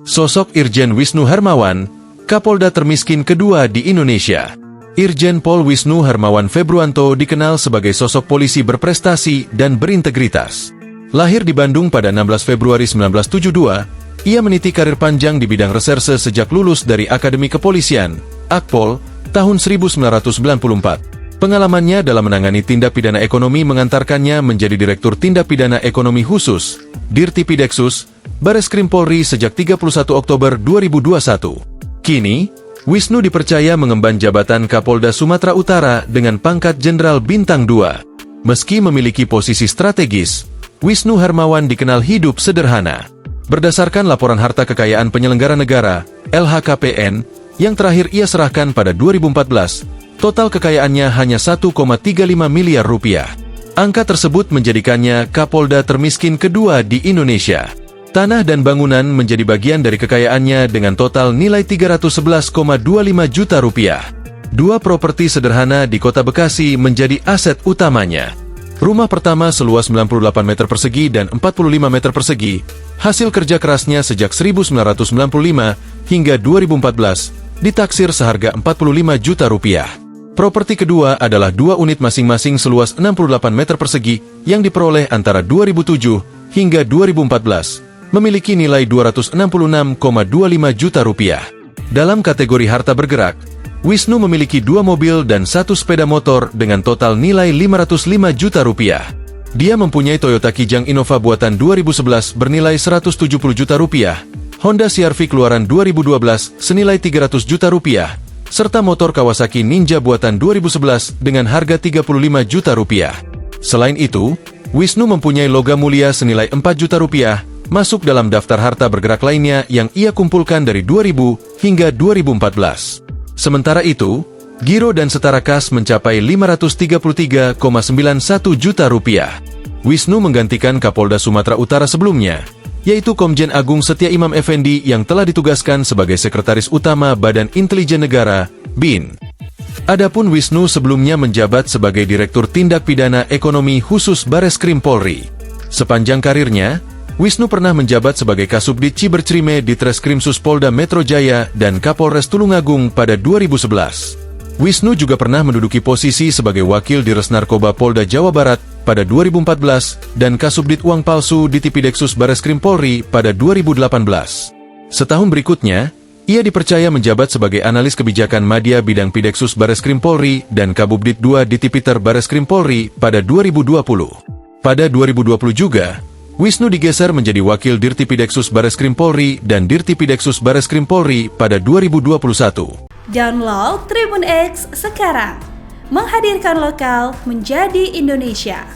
Sosok Irjen Wisnu Hermawan, Kapolda termiskin kedua di Indonesia. Irjen Pol Wisnu Hermawan Februanto dikenal sebagai sosok polisi berprestasi dan berintegritas. Lahir di Bandung pada 16 Februari 1972, ia meniti karir panjang di bidang reserse sejak lulus dari Akademi Kepolisian, Akpol, tahun 1994. Pengalamannya dalam menangani tindak pidana ekonomi mengantarkannya menjadi Direktur Tindak Pidana Ekonomi Khusus, Dirtipideksus, Bareskrim Polri sejak 31 Oktober 2021. Kini, Wisnu dipercaya mengemban jabatan Kapolda Sumatera Utara dengan pangkat Jenderal Bintang 2. Meski memiliki posisi strategis, Wisnu Hermawan dikenal hidup sederhana. Berdasarkan laporan harta kekayaan penyelenggara negara, LHKPN, yang terakhir ia serahkan pada 2014, total kekayaannya hanya 1,35 miliar rupiah. Angka tersebut menjadikannya Kapolda termiskin kedua di Indonesia. Tanah dan bangunan menjadi bagian dari kekayaannya dengan total nilai 311,25 juta rupiah. Dua properti sederhana di Kota Bekasi menjadi aset utamanya. Rumah pertama seluas 98 meter persegi dan 45 meter persegi, hasil kerja kerasnya sejak 1995 hingga 2014, ditaksir seharga 45 juta rupiah. Properti kedua adalah dua unit masing-masing seluas 68 meter persegi yang diperoleh antara 2007 hingga 2014, memiliki nilai 266,25 juta rupiah. Dalam kategori harta bergerak, Wisnu memiliki dua mobil dan satu sepeda motor dengan total nilai 505 juta rupiah. Dia mempunyai Toyota Kijang Innova buatan 2011 bernilai 170 juta rupiah, Honda CR-V keluaran 2012 senilai 300 juta rupiah, serta motor Kawasaki Ninja buatan 2011 dengan harga 35 juta rupiah. Selain itu, Wisnu mempunyai logam mulia senilai 4 juta rupiah, masuk dalam daftar harta bergerak lainnya yang ia kumpulkan dari 2000 hingga 2014. Sementara itu, giro dan setara kas mencapai 533,91 juta rupiah. Wisnu menggantikan Kapolda Sumatera Utara sebelumnya, yaitu Komjen Agung Setia Imam Effendi yang telah ditugaskan sebagai Sekretaris Utama Badan Intelijen Negara, BIN. Adapun Wisnu sebelumnya menjabat sebagai Direktur Tindak Pidana Ekonomi Khusus Bareskrim Polri. Sepanjang karirnya, Wisnu pernah menjabat sebagai Kasubdit Cibercrime di Treskrimsus Polda Metro Jaya dan Kapolres Tulungagung pada 2011. Wisnu juga pernah menduduki posisi sebagai Wakil Dires Narkoba Polda Jawa Barat pada 2014 dan Kasubdit Uang Palsu di Tipideksus Bareskrim Polri pada 2018. Setahun berikutnya, ia dipercaya menjabat sebagai Analis Kebijakan Madya Bidang Pideksus Bareskrim Polri dan Kabubdit 2 di Tipiter Bareskrim Polri pada 2020. Pada 2020 juga, Wisnu digeser menjadi Wakil Dirtipideksus Bareskrim Polri dan Dirtipideksus Bareskrim Polri pada 2021. Download Tribun X sekarang, menghadirkan lokal menjadi Indonesia.